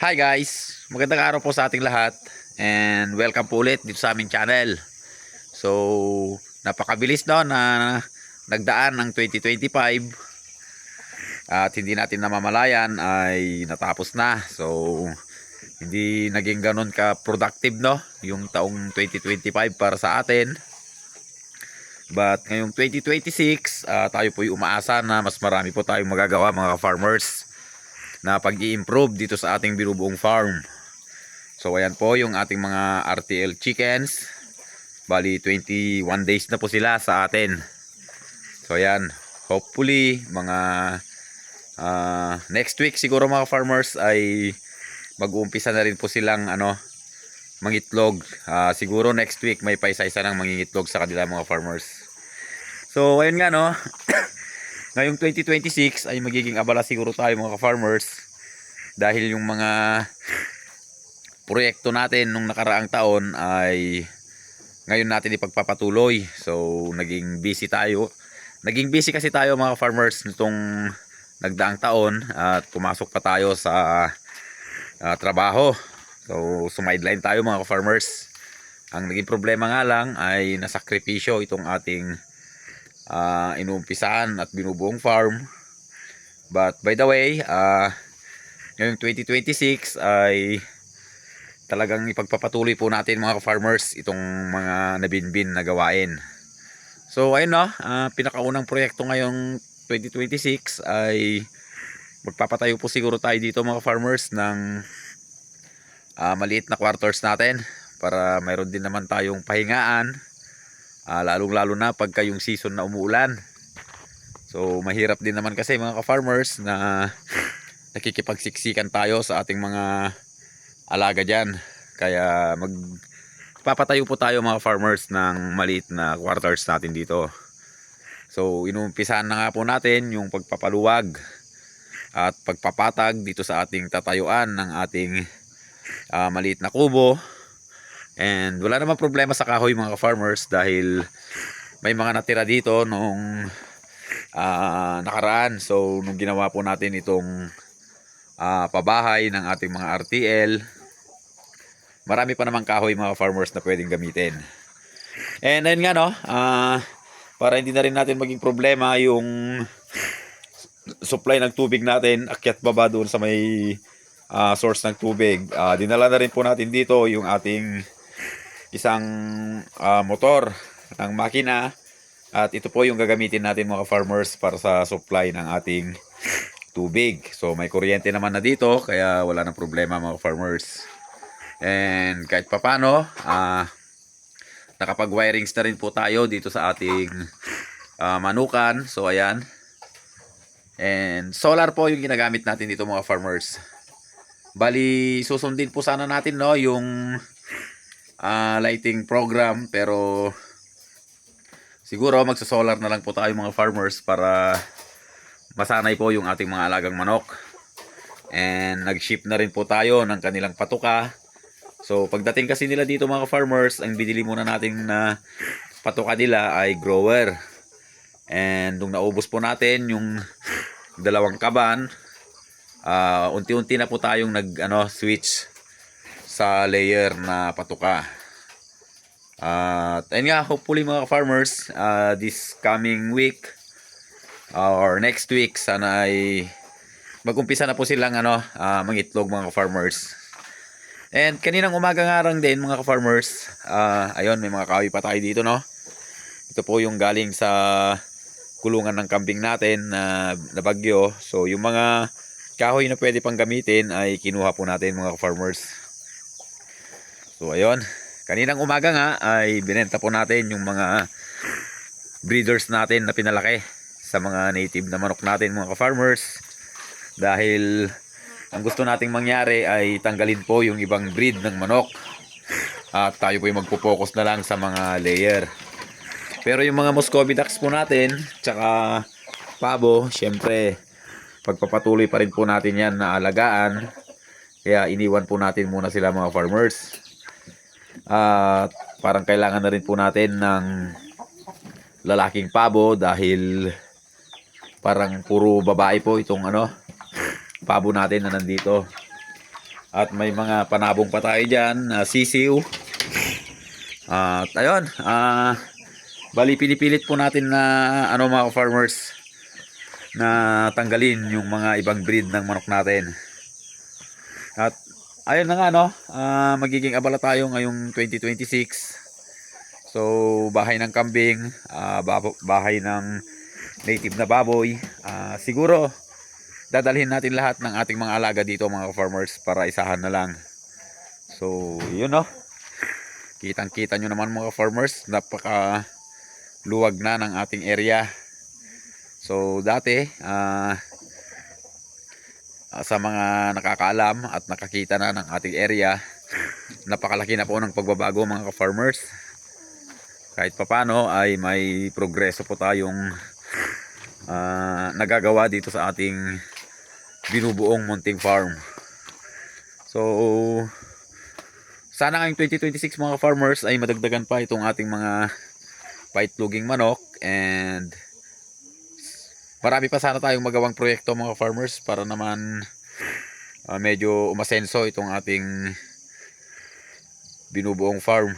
Hi guys! Magandang araw po sa ating lahat and welcome po ulit dito sa aming channel. So, napakabilis no na nagdaan ng 2025 at hindi natin namamalayan ay natapos na. So, hindi naging ganun ka-productive no yung taong 2025 para sa atin. But ngayong 2026, tayo po'y umaasa na mas marami po tayong magagawa mga farmers na pag-i-improve dito sa ating binubuong farm. So ayan po yung ating mga RTL chickens. Bali 21 days na po sila sa atin. So ayan, hopefully mga next week siguro mga farmers ay mag-uumpisa na rin po silang mangitlog. Siguro next week may paisa-isa ng mangingitlog sa kanila mga farmers. So ayun nga no. Ngayong 2026 ay magiging abala siguro tayo mga farmers dahil yung mga proyekto natin nung nakaraang taon ay ngayon natin ipagpapatuloy. So naging busy tayo. Naging busy kasi tayo mga farmers nitong nagdaang taon at pumasok pa tayo sa trabaho. So sumideline tayo mga farmers. Ang naging problema nga lang ay nasakripisyo itong ating inuumpisahan at binubuong farm. But by the way, ngayong 2026 ay talagang ipagpapatuloy po natin mga farmers itong mga nabinbin na gawain. So ayun no, pinakaunang proyekto ngayong 2026 ay magpapatayo po siguro tayo dito mga farmers ng maliit na quarters natin para mayroon din naman tayong pahingaan. Lalong lalo na pagka yung season na umuulan. So mahirap din naman kasi mga ka-farmers na nakikipagsiksikan tayo sa ating mga alaga dyan. Kaya magpapatayo po tayo mga farmers ng maliit na quarters natin dito. So inumpisahan na nga po natin yung pagpapaluwag at pagpapatag dito sa ating tatayuan ng ating maliit na kubo. And wala namang problema sa kahoy mga farmers dahil may mga natira dito nung nakaraan. So nung ginawa po natin itong pabahay ng ating mga RTL, marami pa namang kahoy mga farmers na pwedeng gamitin. And ayun nga no, para hindi na rin natin maging problema yung supply ng tubig natin, akyat baba doon sa may source ng tubig. Dinala na rin po natin dito yung ating isang motor ng makina at ito po yung gagamitin natin mga farmers para sa supply ng ating tubig. So may kuryente naman na dito kaya wala nang problema mga farmers. And kahit papano nakapag-wirings na rin po tayo dito sa ating manukan. So ayan. And solar po yung ginagamit natin dito mga farmers. Bali susundin po sana natin no yung lighting program, pero siguro magso-solar na lang po tayo mga farmers para masanay po yung ating mga alagang manok. And nag-ship na rin po tayo ng kanilang patuka. So pagdating kasi nila dito mga farmers, ang binili muna natin na patuka nila ay grower. And nung naubos po natin yung dalawang kaban, unti-unti na po tayong switch sa layer na patuka. At ayun nga, hopefully mga farmers, this coming week or next week sana ay mag-umpisa na po silang mangitlog mga farmers. And kaninang umaga nga lang din mga farmers, ayun may mga kahoy pa tayo dito no. Ito po yung galing sa kulungan ng kambing natin na bagyo. So yung mga kahoy na pwede pang gamitin ay kinuha po natin mga farmers. So ayun, kaninang umaga nga ay binenta po natin yung mga breeders natin na pinalaki sa mga native na manok natin mga farmers. Dahil ang gusto nating mangyari ay tanggalin po yung ibang breed ng manok. At tayo po yung magpo-focus na lang sa mga layer. Pero yung mga Muscovy ducks po natin, tsaka pabo, syempre pagpapatuloy pa rin po natin yan na alagaan. Kaya iniwan po natin muna sila mga farmers. At parang kailangan na rin po natin ng lalaking pabo dahil parang puro babae po itong pabo natin na nandito. At may mga panabong pa tayo dyan, sisiw. At ayun, bali pinipilit po natin na ano mga farmers na tanggalin yung mga ibang breed ng manok natin. At ayun na nga no, magiging abala tayo ngayong 2026. So bahay ng kambing, bahay ng native na baboy. Siguro dadalhin natin lahat ng ating mga alaga dito mga farmers para isahan na lang. So yun no, kitang kita nyo naman mga farmers, napaka luwag na ng ating area. So dati sa mga nakakaalam at nakakita na ng ating area, napakalaki na po ng pagbabago mga farmers. Kahit papano ay may progreso po tayong nagagawa dito sa ating binubuong munting farm. So sana ngayong 2026 mga farmers ay madagdagan pa itong ating mga paitloging manok, and marami pa sana tayong magawang proyekto mga farmers para naman medyo umasenso itong ating binubuong farm.